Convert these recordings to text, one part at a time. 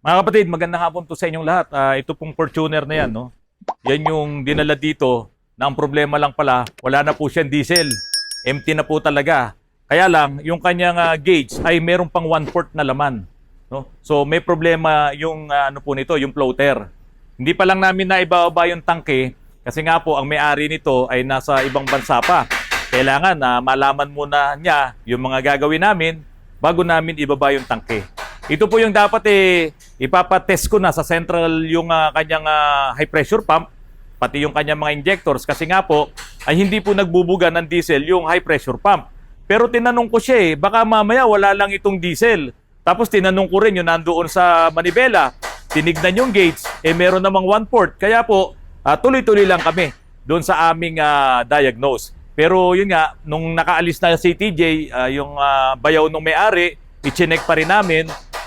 Mga kapatid, magandang hapon po sa inyong lahat. Ito pong Fortuner na yan, no? Yan yung dinala dito na ang problema lang pala, wala na po siyang diesel. Empty na po talaga. Kaya lang, yung kanyang gauge ay meron pang 1/4 na laman. No? So may problema yung ano po nito, yung floater. Hindi pa lang namin naibaba yung tangke kasi nga po ang may-ari nito ay nasa ibang bansa pa. Kailangan na malaman muna niya yung mga gagawin namin bago namin ibaba yung tangke. Ito po yung dapat ipapatest ko na sa central yung kanyang high pressure pump, pati yung kanyang mga injectors kasi nga po ay hindi po nagbubuga ng diesel yung high pressure pump. Pero tinanong ko siya baka mamaya wala lang itong diesel. Tapos tinanong ko rin yung nandoon sa manibela, tinignan yung gauge, meron namang 1/4. Kaya po tuloy-tuloy lang kami doon sa aming diagnose. Pero yun nga, nung nakaalis na si TJ, yung bayaw ng may-ari, i-check pa rin namin.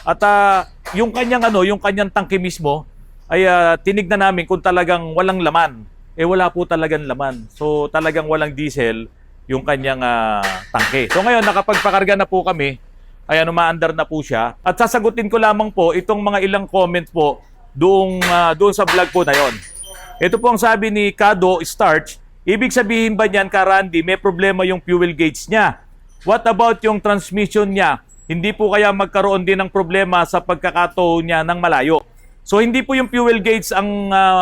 At yung kanyang tangke mismo ay tinignan namin kung talagang walang laman. Wala po talagang laman. So talagang walang diesel yung kanyang tangke. So ngayon nakapagpakarga na po kami. Ay umaandar na po siya. At sasagutin ko lamang po itong mga ilang comment po doon sa vlog po na yon. Ito po ang sabi ni Kado Starch. Ibig sabihin ba niyan, Randy, may problema yung fuel gauge niya? What about yung transmission niya? Hindi po kaya magkaroon din ng problema sa pagkakatow niya ng malayo. So hindi po yung fuel gauge ang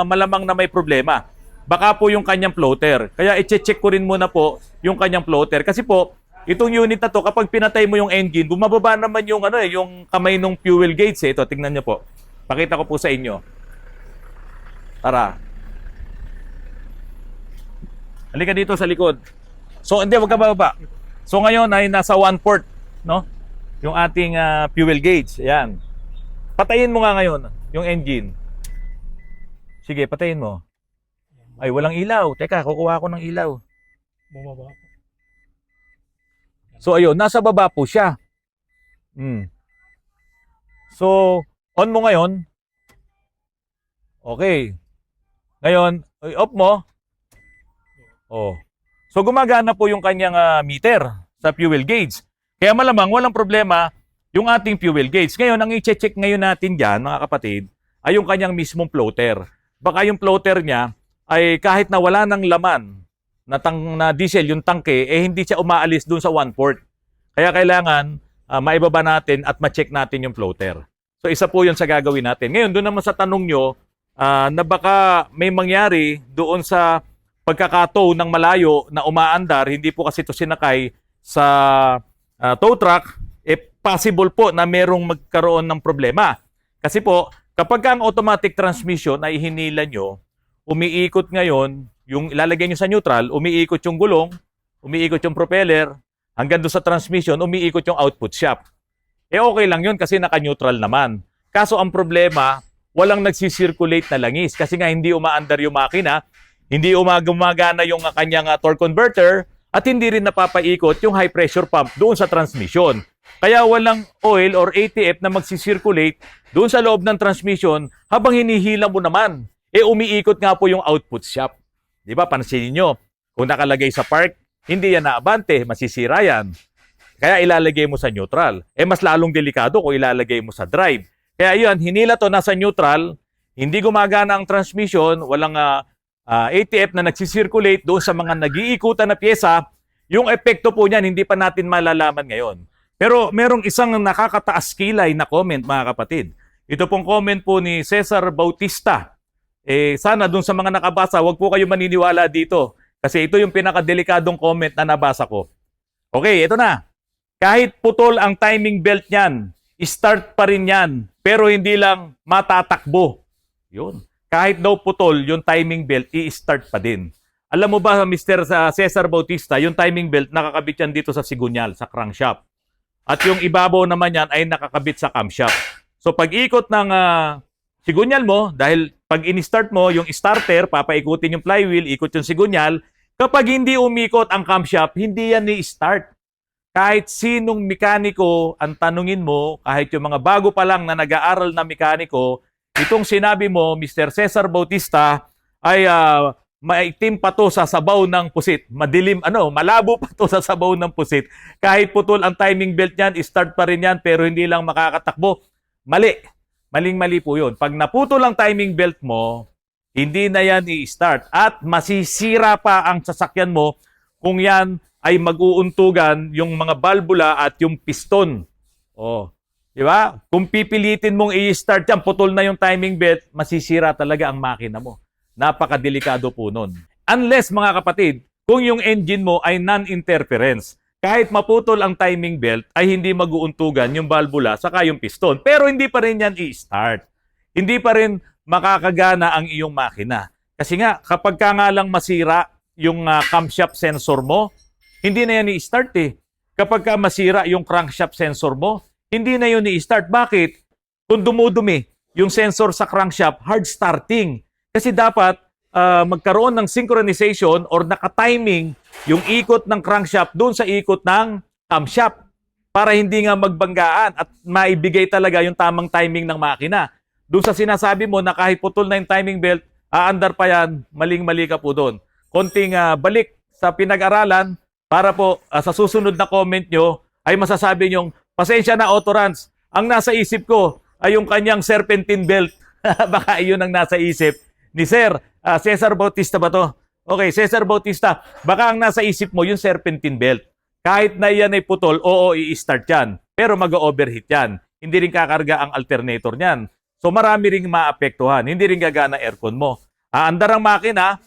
malamang na may problema. Baka po yung kanyang floater. Kaya i-check ko rin muna po yung kanyang floater. Kasi po, itong unit na to, kapag pinatay mo yung engine, bumababa naman yung, yung kamay ng fuel gauge. Ito, tingnan niyo po. Pakita ko po sa inyo. Tara. Halika dito sa likod. So, hindi, wag ka bababa. So, ngayon ay nasa 1/4, no? Yung ating fuel gauge. Ayan. Patayin mo nga ngayon yung engine. Sige, patayin mo. Ay, walang ilaw. Teka, kukuha ko ng ilaw. Bumaba. So, ayun. Nasa baba po siya. So, on mo ngayon. Okay. Ngayon, off mo. Oh. So, gumagana po yung kanyang meter sa fuel gauge. Kaya malamang walang problema yung ating fuel gauge. Ngayon, ang i-check ngayon natin dyan, mga kapatid, ay yung kanyang mismong floater. Baka yung floater niya ay kahit na wala ng laman na diesel, yung tangke, hindi siya umaalis dun sa 1/4. Kaya kailangan maibaba natin at ma-check natin yung floater. So, isa po yun sa gagawin natin. Ngayon, doon naman sa tanong nyo, na baka may mangyari doon sa pagkakatow ng malayo na umaandar, hindi po kasi ito sinakay sa tow truck, possible po na merong magkaroon ng problema. Kasi po, kapag ang automatic transmission ay hinila nyo, umiikot ngayon, yung ilalagay nyo sa neutral, umiikot yung gulong, umiikot yung propeller, hanggang doon sa transmission, umiikot yung output shaft. Okay lang yun kasi naka-neutral naman. Kaso ang problema, walang nagsisirculate na langis kasi nga hindi umaandar yung makina, hindi gumagana yung kanyang torque converter, at hindi rin napapaikot yung high pressure pump doon sa transmission. Kaya walang oil or ATF na magsisirculate doon sa loob ng transmission habang hinihila mo naman. Umiikot nga po yung output shaft. Di ba? Pansinin nyo, kung nakalagay sa park, hindi yan naabante, masisira yan. Kaya ilalagay mo sa neutral. Mas lalong delikado kung ilalagay mo sa drive. Kaya yun, hinila to nasa neutral, hindi gumagana ang transmission, walang ATF na nagsisirculate doon sa mga nag-iikutan na pyesa, yung epekto po niyan hindi pa natin malalaman ngayon. Pero merong isang nakakataas kilay na comment, mga kapatid. Ito pong comment po ni Cesar Bautista. Sana doon sa mga nakabasa, wag po kayo maniniwala dito. Kasi ito yung pinakadelikadong comment na nabasa ko. Okay, ito na. Kahit putol ang timing belt niyan, start pa rin yan. Pero hindi lang matatakbo. Yun. Kahit daw putol, yung timing belt, i-start pa din. Alam mo ba, Mr. Cesar Bautista, yung timing belt, nakakabit yan dito sa sigunyal, sa crankshaft. At yung ibabaw naman yan ay nakakabit sa camshaft. So pag ikot ng sigunyal mo, dahil pag in-start mo, yung starter, papaikutin yung flywheel, ikot yung sigunyal, kapag hindi umikot ang camshaft, hindi yan ni-start. Kahit sinong mekaniko ang tanungin mo, kahit yung mga bago pa lang na nag-aaral na mekaniko, itong sinabi mo, Mr. Cesar Bautista, ay maitim pa to sa sabaw ng pusit. Madilim, malabo pa to sa sabaw ng pusit. Kahit putol ang timing belt niyan, start pa rin yan, pero hindi lang makakatakbo. Mali. Maling-mali po yun. Pag naputol ang timing belt mo, hindi na yan i-start. At masisira pa ang sasakyan mo kung yan ay mag-uuntugan yung mga valvula at yung piston. Oh, di ba? Kung pipilitin mong i-start yan, putol na yung timing belt, masisira talaga ang makina mo. Napakadelikado po nun. Unless, mga kapatid, kung yung engine mo ay non-interference, kahit maputol ang timing belt, ay hindi mag-uuntugan yung valvula saka yung piston. Pero hindi pa rin yan i-start. Hindi pa rin makakagana ang iyong makina. Kasi nga, kapag ka nga lang masira yung camshaft sensor mo, hindi na yan i-start eh. Kapag ka masira yung crankshaft sensor mo, hindi na yun i-start. Bakit? Kung dumudumi yung sensor sa crankshaft, hard starting. Kasi dapat magkaroon ng synchronization or naka-timing yung ikot ng crankshaft doon sa ikot ng camshaft para hindi nga magbanggaan at maibigay talaga yung tamang timing ng makina. Doon sa sinasabi mo na kahit putol na yung timing belt, aandar pa yan, maling-mali ka po doon. Konting balik sa pinag-aralan para po sa susunod na comment nyo ay masasabi nyong, pasensya na Autorans, ang nasa isip ko ay yung kanyang serpentine belt. Baka iyon ang nasa isip ni Sir. Cesar Bautista ba to? Okay, Cesar Bautista, baka ang nasa isip mo yung serpentine belt. Kahit na yan ay putol, oo, i-start yan. Pero mag-overheat yan. Hindi rin kakarga ang alternator niyan. So marami ring maapektuhan. Hindi rin gagana aircon mo. Andar ang makina,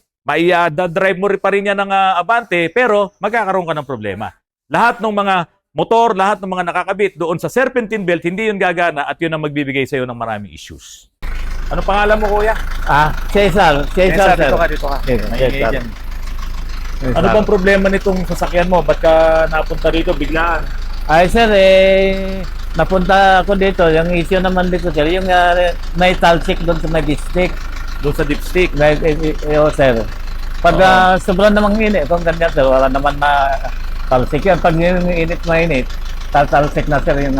drive mo pa rin yan ng abante, pero magkakaroon ka ng problema. Lahat ng mga motor, lahat ng mga nakakabit doon sa serpentine belt, hindi yun gagana at yun ang magbibigay sa iyo ng maraming issues. Ano pangalan mo, kuya? Cesar, sir. Dito ka. Cesar. Ano bang problema nitong sasakyan mo? Ba't ka napunta dito biglaan? Ay, sir, napunta ako dito. Yung issue naman dito, sir, yung may talsik doon sa may dipstick. Doon sa dipstick? Sir. Pag sobrang namang init, kung ganyan, sir, wala naman na talsik yan. Pag yung mainit, talsik na, sir, yung...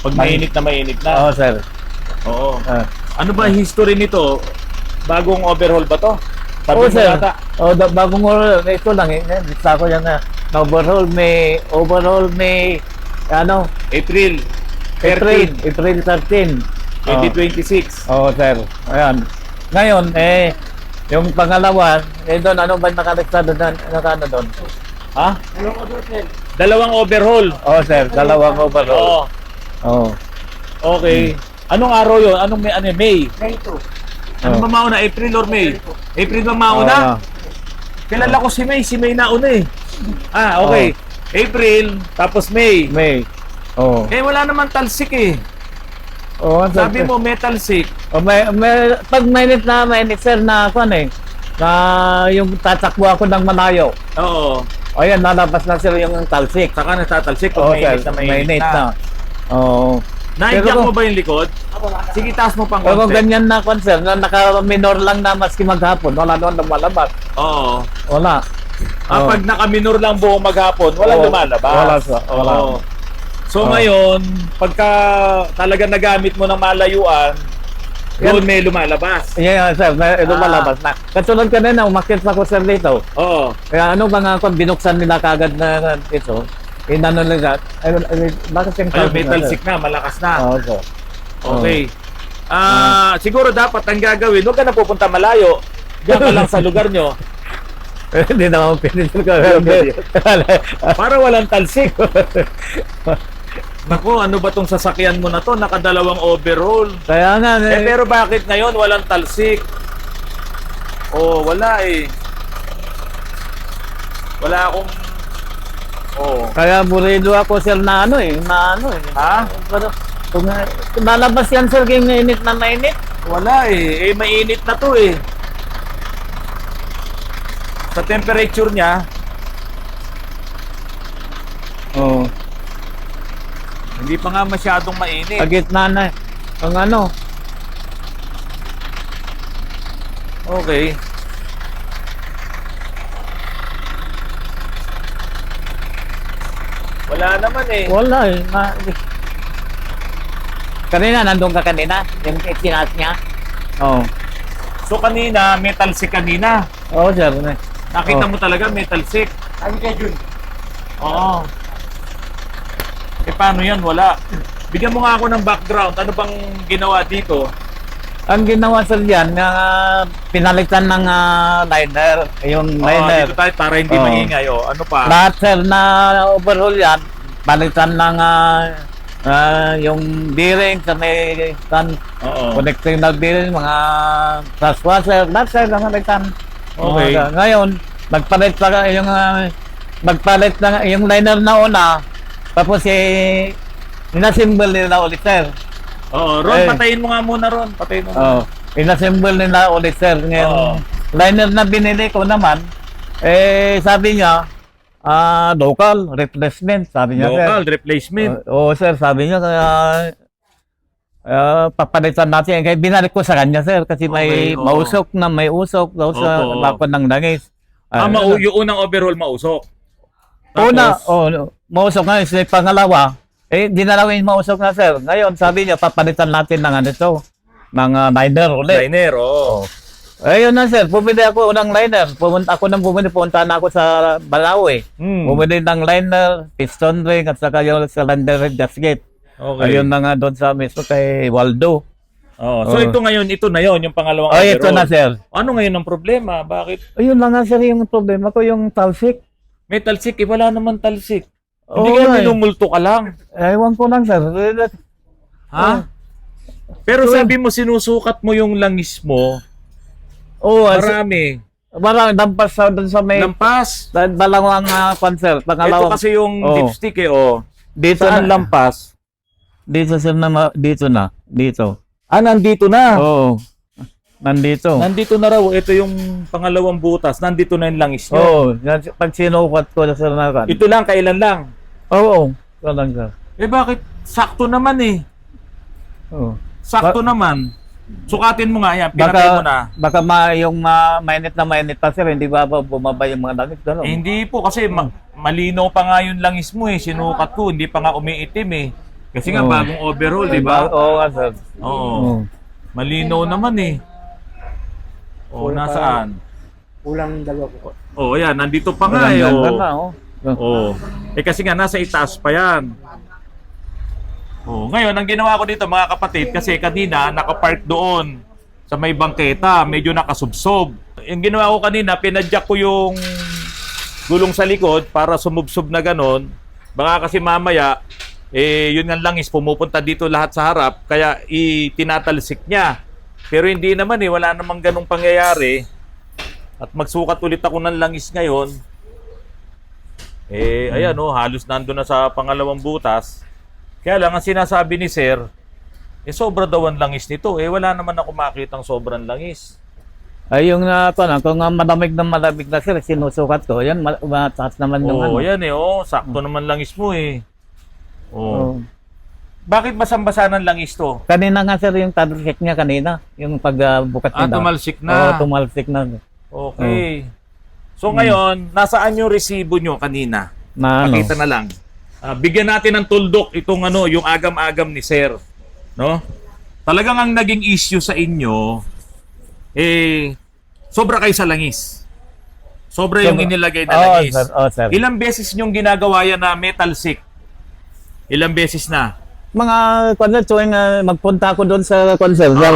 Pag mainit na? Oo, sir. Oo. Ano ba history nito? Bagong overhaul ba to? Oo, sir. Bagong overhaul. Ito lang, gusto ko yan na overhaul. May, April 13, April 13. 2026. Oo, sir. Ayan. Ngayon, yung pangalawa, doon, ano ba nakalistado na, doon? Ha? Dalawang overhaul. Oo, sir. Dalawang overhaul. Oo. Okay. Anong araw yun? May? May 2. Ano ba mauna? April or May? April ba mauna? Kilala ko si May. Si May nauna eh. Okay. April, tapos May. May. Oo. Wala naman talsik eh. Oo, sir. Sabi mo, may talsik. Pag mainit, sir, na yung tatakbo ako ng malayo. Oo. O yan, nalabas na sir yung talsik. Saka natatalsik Oo, pag sir. mainit na. Oo. Na-inject mo ba yung likod? Sige, taas mo pang Pero konti. ganyan na, sir, na naka-minor lang na maski maghapon, wala naman lumalabas. Oo. Wala. Pag naka-minor lang buong maghapon, walang lumalabas. Wala, sir. Wala. Oo. So ngayon, pagka talaga nagamit mo ng malayuan, doon may lumalabas. Yeah, sir, lumalabas na. Katulad kanina, umakit ako, sir, dito. Oo. Kaya ano ba nga kung binuksan nila kagad na ito, inano nila, bakit yung Ayun, may talsik na, malakas na. Oo, sir. Okay. Siguro dapat ang gagawin, huwag ka na pupunta malayo. Diyan ka lang sa lugar nyo. Hindi naman pinito ko. Para walang talsik. Naku, ano ba tong sasakyan mo na to? Nakadalawang overhaul. Kaya nga. Pero bakit ngayon walang talsik? Wala eh. Wala akong... Kaya burido ako, sir, na ano eh. Ha? Kung lalabas yan, sir, yung mainit na mainit. Wala eh. Mainit na to eh. Sa temperature niya, hindi pa nga masyadong mainit. Sa gitna na. Ang ano. Okay. Wala naman eh. Wala eh. Kanina, nandun ka kanina? Yung tinaas niya? Oo. So kanina, may talsik kanina. Oo, sir. Nakita mo talaga may talsik. Ano ka, Jun? Oo. Paano yan? Wala. Bigyan mo nga ako ng background. Ano bang ginawa dito? Ang ginawa sir yan, pinalitan ng liner, yung liner. Dito tayo para hindi Oo. maingay. Ano pa? Lahat sir na overhaul yan, palitan ng yung bearing sa may Oo. connecting na bearing, mga flash washer, lahat sir na palitan. Okay. Ngayon, magpalit pa yung magpalit na yung liner na una, tapos inassemble nila ulit sir. Oo, Ron, Eh. patayin mo nga muna, Ron. Patayin mo. Oh, inassemble nila ulit sir. Ngayon, Oo. liner na binili ko naman, sabi niya, local replacement, sabi niya Local sir. replacement. Oo sir, sabi niya, papalitan natin. Kaya binalik ko sa kanya sir, kasi Okay, may oo. mausok na may usok daw sa Opo. lakad ng langis. Yung unang overhaul mausok. Una, mausok na, yung pangalawa, dinalaw yung mausok na sir. Ngayon, sabi niya, papalitan natin ng mga liner ulit. Liner, oo. Ayun na sir, bumili ako ng liner. Pumunta na ako sa Balawi. Bumili ng liner, piston ring, at saka yung cylinder ring gasket. Okay. Ayun na nga doon sa mismo kay Waldo. So Oo. ito ngayon, ito na yon yung pangalawang Ay, ito na overhaul. sir. Ano ngayon ang problema? Bakit? Ayun lang nga sir yung problema ko, yung talsik. May talsik, wala naman talsik. Oo Hindi kaya nga eh. minumulto ka lang. Ewan ko lang sir. Ha? Pero sabi mo, sinusukat mo yung langis mo. Oo, Marami. parang dampas sa doon sa may Lampas. dalawang sir. Ito Pangalawang kasi yung Oo. dipstick dito Saan na, lampas? dito sir na dito na. Dito. Nandito na. Oo. Nandito. Nandito na raw. Ito yung pangalawang butas. Nandito na yung langis nyo. Oo, pag sinukat ko sir na kan. Ito lang, kailan lang. Oo, ito lang sir. Bakit? Sakto naman Oo. Sakto naman. Sukatin mo nga yan. Pinatay mo na. Baka yung mainit na mainit pa sir, hindi ba bumaba yung mga langit gano'n? Hindi po kasi malinaw pa nga yung langis mo Sinukat ko, hindi pa nga umiitim Kasi nga Oo. bagong overhaul, di ba? Oo nga sir. Oo. Malinaw naman nasaan? Kulang dalawa po. Yan, nandito pa nga Ganda na, oh. Kasi nga nasa itaas pa yan. Ngayon, ang ginawa ko dito mga kapatid, kasi kanina nakapark doon sa may bangketa, medyo nakasubsob. Yung ginawa ko kanina, pinadyak ko yung gulong sa likod para sumubsob na ganon. Baka kasi mamaya, yun nga langis, pumupunta dito lahat sa harap, kaya itinatalsik niya. Pero hindi naman wala namang ganong pangyayari. At magsukat ulit ako ng langis ngayon. Ayan halos nandun na sa pangalawang butas. Kaya lang, ang sinasabi ni Sir, sobra daw ang langis nito. Wala naman ako makitang sobrang langis. Ay, yung kung malamig na sir, sinusukat ko, yan, mataas naman yung Yan sakto naman langis mo Oo. Bakit basang-basa ng langis to? Kanina nga sir, yung talsik niya kanina, yung pagbukat niya. Tumalsik na. Oo, tumalsik na. Okay. So ngayon, nasaan yung resibo nyo kanina? Na ano? Pakita na lang. Bigyan natin ng tuldok itong yung agam-agam ni Sir. No? Talagang ang naging issue sa inyo, sobra kayo sa langis. Sobra yung inilagay na langis. Sir. Ilang beses nyong ginagawa yan na metal sick? Ilang beses na? Mga kwanza, tuwing magpunta ako doon sa kwanza, sa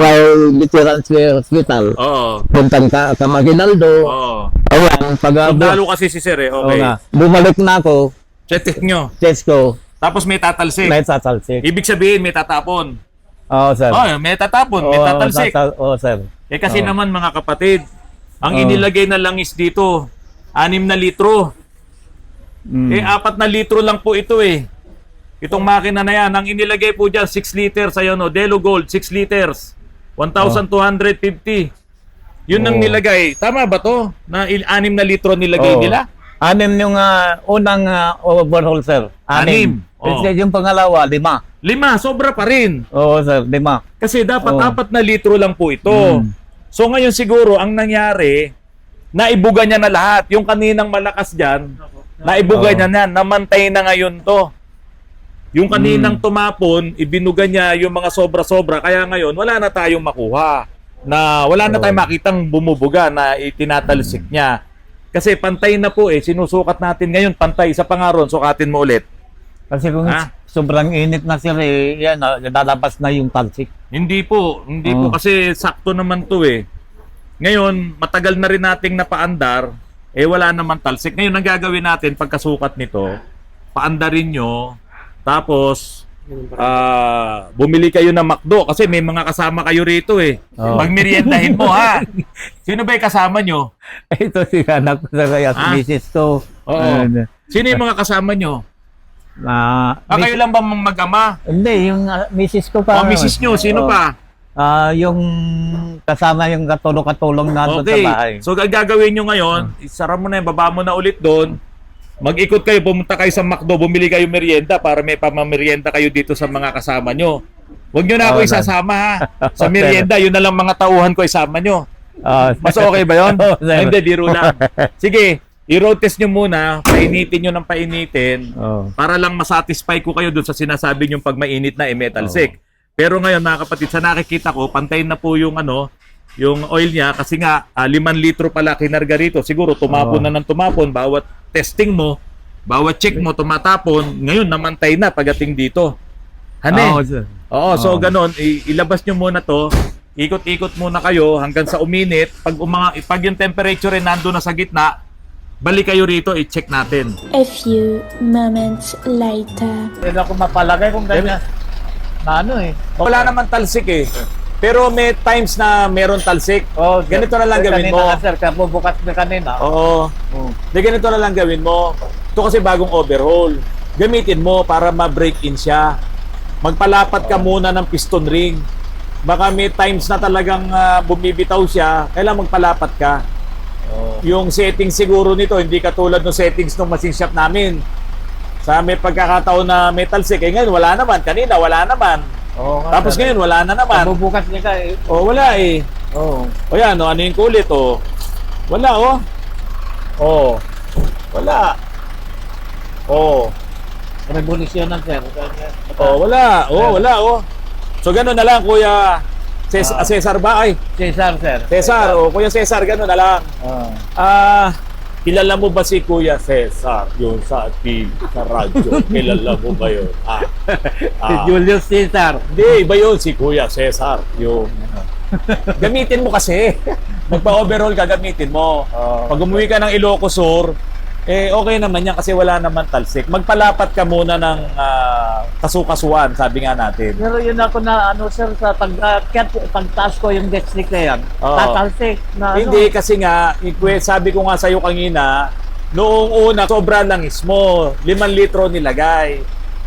Veterans Hospital. Oo. Puntang Kamaginaldo. Oo. Ayan, pag Sundalo kasi si Sir Oo Okay. nga. Bumalik na ako, Check nyo. test ko, Tapos may tatalsik. may tatalsik. Ibig sabihin may tatapon. Oo, sir. May tatapon, may tatalsik. Oo, sir. Kasi Oo. naman mga kapatid, ang Oo. inilagay na langis dito, 6 na litro. 4 na litro lang po ito Itong makina na yan, ang inilagay po dyan, 6 liters, Delo Gold, 6 liters. 1,250. Yun ang Oo. nilagay. Tama ba to? Na 6 na litro nilagay Oo. nila? 6 yung unang overhaul, sir. 6. Oo. Yung pangalawa, 5. 5, sobra pa rin. Oo, sir, 5. Kasi dapat Oo. 4 na litro lang po ito. So ngayon siguro, ang nangyari, naibuga niya na lahat. Yung kaninang malakas dyan, naibuga Oo. niya na, namantay na ngayon to. Yung kaninang tumapon, ibinuga niya yung mga sobra-sobra. Kaya ngayon, wala na tayong makuha. Wala na tayong makitang bumubuga na itinatalsik niya. Kasi pantay na po sinusukat natin ngayon, pantay. Sa pangaron, sukatin mo ulit. Kasi kung Ha? sobrang init na sir, yan, lalabas na yung talsik. Hindi po kasi sakto naman to eh. Ngayon, matagal na rin nating napaandar, wala naman talsik. Ngayon, ang gagawin natin pagkasukat nito, paandarin nyo, tapos bumili kayo ng McDo kasi may mga kasama kayo rito eh. Oh. Magmeriendahin mo ha. Sino ba yung kasama nyo? Ito si anak ko sa kaya misis ko. Oo. Sino yung mga kasama nyo? Kayo lang ba mag-ama? Hindi, yung misis ko pa. Misis nyo, sino pa? Yung kasama yung katulong-katulong na doon sa bahay. So, ang gagawin nyo ngayon, isara mo na yung baba mo na ulit doon. Mag-ikot kayo, pumunta kayo sa McDo, bumili kayo merienda para may pamamerienda kayo dito sa mga kasama nyo. Huwag nyo na ako isasama ha. Sa merienda, yun na lang mga tauhan ko isama nyo. Mas okay ba yun? Hindi, biro lang. Sige, i-road test nyo muna, painitin nyo ng painitin para lang masatisfy ko kayo dun sa sinasabi nyo pag mainit na metal sick. Pero ngayon mga kapatid, sa nakikita ko, pantay na po yung yung oil niya kasi nga 5 litro pala kinarga rito. Siguro tumapon na ng tumapon, bawat testing mo, bawat check mo tumatapon. Ngayon namantay na pagdating dito. So ganun, ilabas nyo muna to. Ikot-ikot muna kayo hanggang sa uminit. Pag yung temperature nando na sa gitna, balik kayo rito, i-check natin. A few moments later. Hindi ako mapalagay kung ganyan. Wala naman talsik eh. Pero may times na meron talsik. Ganito na lang gawin mo. Kanina sir, bukas na kanina. Oo. Ganito na lang gawin mo. Ito kasi bagong overhaul. Gamitin mo para ma-break in siya. Magpalapat ka muna ng piston ring. Baka may times na talagang bumibitaw siya, kailangan magpalapat ka. Yung settings siguro nito, hindi katulad ng settings ng machine shop namin. Sa may pagkakataon na metal sick, ngayon wala naman. Kanina wala naman. Tapos ngayon wala na naman. Bubukas niya ka eh. Wala eh. O yan, ano yung kulit Wala Wala. Revolusyon ng sir. Wala. Wala So gano'n na lang Kuya Cesar ba? Cesar sir. Cesar, Kuya Cesar, gano'n na lang. Kilala mo ba si Kuya Cesar? Yung sa TV, sa radyo. Kilala mo ba yun? Julius Cesar. Hindi, iba yun si Kuya Cesar. Yung gamitin mo kasi. Magpa-overall ka, gamitin mo. Pag umuwi ka ng Ilocos Sur, okay naman yan kasi wala naman talsik. Magpalapat ka muna ng kasukasuan, sabi nga natin. Pero yun ako na sir sa pagtaas ko yung desk stick na yan. Tatalsik na Hindi kasi nga, sabi ko nga sa'yo kanina, noong una, sobra langis mo. 5 litro nilagay.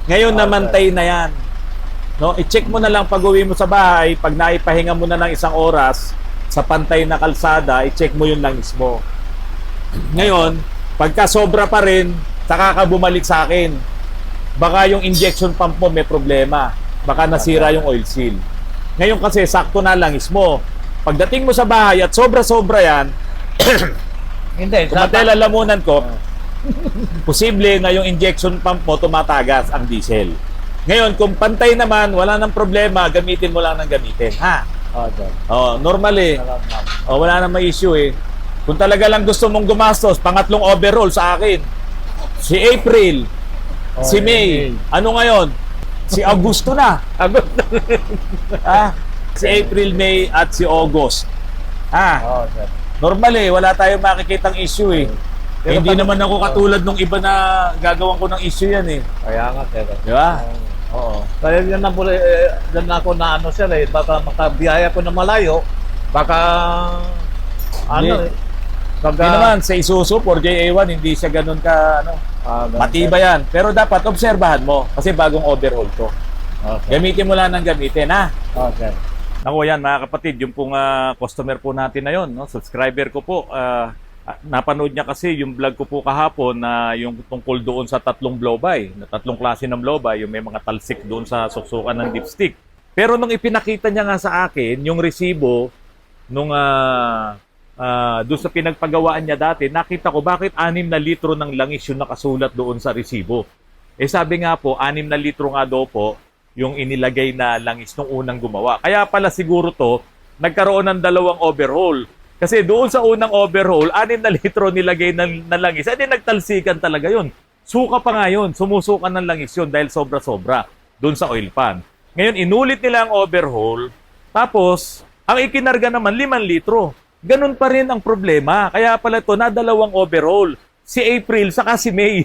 Ngayon namantay na yan. I-check mo na lang pag uwi mo sa bahay, pag naipahinga mo na ng 1 oras sa pantay na kalsada, i-check mo yung langis mo. Ngayon, pagka sobra pa rin, saka ka bumalik sa akin. Baka yung injection pump mo may problema. Baka nasira yung oil seal. Ngayon kasi sakto na langis mo. Pagdating mo sa bahay at sobra-sobra yan, Hindi. lalamunan ko, posible na yung injection pump mo tumatagas ang diesel. Ngayon, kung pantay naman, wala nang problema, gamitin mo lang ng gamitin. Ha? Normally. Wala nang may issue eh. Kung talaga lang gusto mong gumastos, pangatlong overall sa akin. Si April, si May, ano ngayon? Si Augusto na. Si April, May at si August. Normally, wala tayong makikitang issue eh. Hindi naman ako katulad nung iba na gagawan ko ng issue yan eh. Kaya nga sir. Di ba? Kaya yan na dyan ako na sir eh. Baka makabiyaya ko na malayo. Baka Hindi naman, sa Isuzu 4JA1, hindi siya ganun ka, matibay yan. Pero dapat, obserbahan mo, kasi bagong overhaul to. Gamitin mo lang ng gamitin, ha? Naku, yan, mga kapatid, yung pong customer po natin na yun, subscriber ko po, napanood niya kasi yung vlog ko po kahapon na yung tungkol doon sa 3 blow-by, na 3 klase ng blow-by, yung may mga talsik doon sa suksukan ng dipstick. Pero nung ipinakita niya nga sa akin, yung resibo, nung doon sa pinagpagawaan niya dati, nakita ko bakit 6 na litro ng langis yung nakasulat doon sa resibo. Sabi nga po, 6 na litro nga daw po yung inilagay na langis nung unang gumawa. Kaya pala siguro to, nagkaroon ng 2 overhaul. Kasi doon sa unang overhaul, 6 na litro nilagay na langis. Nagtalsikan talaga yun. suka pa nga yun. Sumusuka ng langis yun dahil sobra-sobra doon sa oil pan. Ngayon, inulit nila ang overhaul. Tapos, ang ikinarga naman 5 litro. Ganun pa rin ang problema. Kaya pala ito, na 2 overhaul. Si April, saka si May.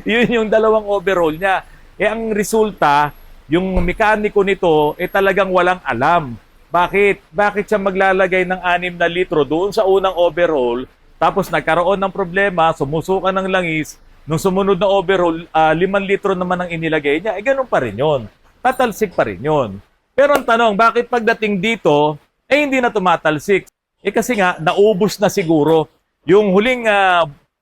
Yun yung 2 overhaul niya. Ang resulta, yung mekaniko nito, talagang walang alam. Bakit? Bakit siya maglalagay ng 6 na litro doon sa unang overhaul, tapos nagkaroon ng problema, sumusuka ng langis, nung sumunod na overhaul, 5 litro naman ang inilagay niya, ganun pa rin yun. Tatalsik pa rin yun. Pero ang tanong, bakit pagdating dito, hindi na tumatalsik? Kasi nga, naubos na siguro. Yung huling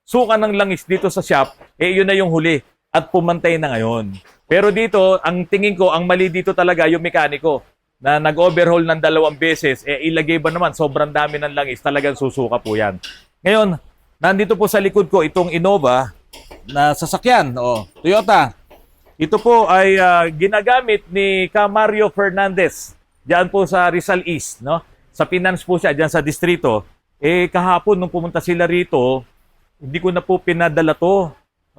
suka ng langis dito sa shop, yun na yung huli. At pumantay na ngayon. Pero dito, ang tingin ko, ang mali dito talaga yung mekaniko na nag-overhaul ng 2 beses, ilagay ba naman, sobrang dami ng langis, talagang susuka po yan. Ngayon, nandito po sa likod ko itong Innova na sasakyan, Toyota. Ito po ay ginagamit ni Mario Fernandez, diyan po sa Rizal East, no? Sa finance po siya, diyan sa distrito. Kahapon, nung pumunta sila rito, hindi ko na po pinadala to.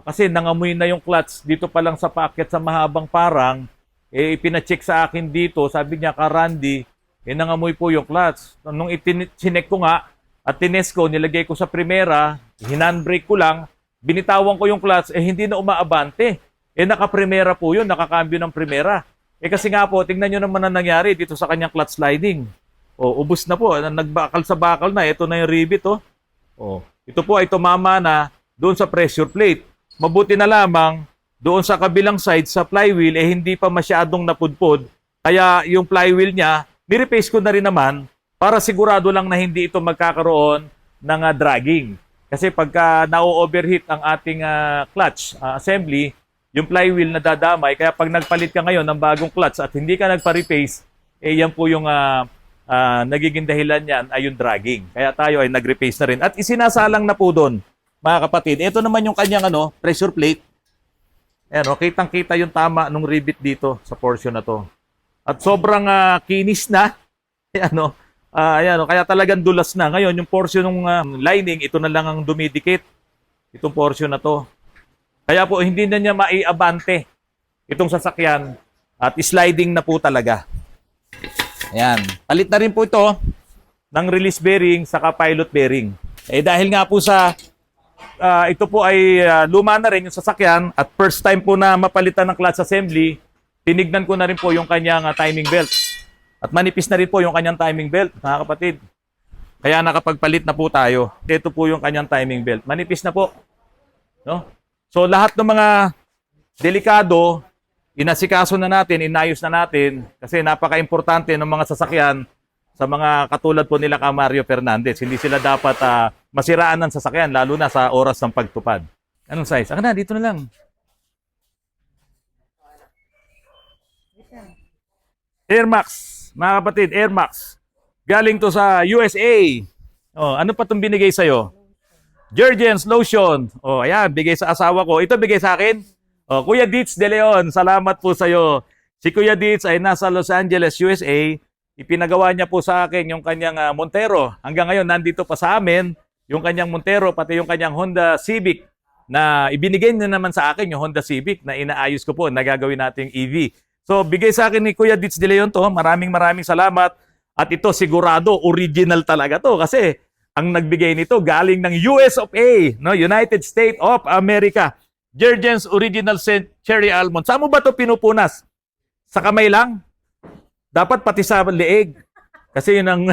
Kasi nangamoy na yung clutch dito pa lang sa packet sa mahabang parang, ipinacheck sa akin dito, sabi niya, Randy, nangamoy po yung clutch. Nung chinek ko nga, at tinest ko, nilagay ko sa primera, hinandbrake ko lang, binitawan ko yung clutch, hindi na umaabante. Naka-primera po yun, nakakambyo ng primera. Kasi nga po, tingnan nyo naman ang nangyari dito sa kanyang clutch sliding. Ubus na po, nagbakal sa bakal na, ito na yung rivet, Ito po ay tumama na doon sa pressure plate. Mabuti na lamang, doon sa kabilang side, sa flywheel, hindi pa masyadong napudpod. Kaya yung flywheel niya, nireplace ko na rin naman para sigurado lang na hindi ito magkakaroon ng dragging. Kasi pagka na-overheat ang ating clutch assembly, yung flywheel na dadamay. Kaya pag nagpalit ka ngayon ng bagong clutch at hindi ka nagpa-replace, yan po yung nagiging dahilan yan ay yung dragging. Kaya tayo ay nag-replace na rin. At isinasalang na po doon, mga kapatid. Ito naman yung kanyang pressure plate. Ayan, kitang-kita yung tama nung rivet dito sa portion na to. At sobrang kinis na. Ayan, kaya talagang dulas na. Ngayon, yung portion ng lining, ito na lang ang dumidikit. Itong portion na to. Kaya po, hindi na niya maiabante itong sasakyan at sliding na po talaga. Ayan. Palit na rin po ito ng release bearing saka pilot bearing. Dahil nga po sa ito po ay luma na rin yung sasakyan at first time po na mapalitan ng clutch assembly, tinignan ko na rin po yung kanyang timing belt. At manipis na rin po yung kanyang timing belt, mga kapatid. Kaya nakapagpalit na po tayo. Ito po yung kanyang timing belt. Manipis na po. No? So lahat ng mga delikado, inasikaso na natin, inayos na natin kasi napaka-importante ng mga sasakyan sa mga katulad po nila Mario Fernandez. Hindi sila dapat masiraan ng sasakyan, lalo na sa oras ng pagtupad. Anong size? Na, dito na lang. Air Max, mga kapatid, Air Max. Galing to sa USA. Ano pa itong binigay sa'yo? Jergens Lotion. Ayan, bigay sa asawa ko. Ito bigay sa akin. Kuya Ditz De Leon, salamat po sa'yo. Si Kuya Ditz ay nasa Los Angeles, USA. Ipinagawa niya po sa akin yung kanyang Montero. Hanggang ngayon, nandito pa sa amin yung kanyang Montero, pati yung kanyang Honda Civic na ibinigay niya naman sa akin, yung Honda Civic na inaayos ko po, na gagawin nating EV. So, bigay sa akin ni Kuya Ditz De Leon to. Maraming salamat. At ito, sigurado, original talaga to. Kasi, ang nagbigay nito galing ng US of A, no? United States of America. Jergens Original Cherry Almond. Saan mo ba ito pinupunas? Sa kamay lang? Dapat pati sa leeg. Kasi yun ang...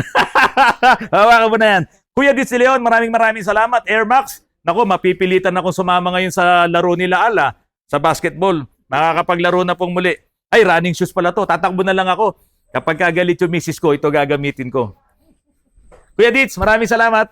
Hawakan mo na yan. Kuya Ditz De Leon, maraming salamat. Air Max. Naku, mapipilitan akong sumama ngayon sa laro nila Ala, sa basketball. Makakapaglaro na pong muli. Ay, running shoes pala to. Tatakbo na lang ako. Kapag kagalit yung misis ko, ito gagamitin ko. Kuya Ditz, maraming salamat.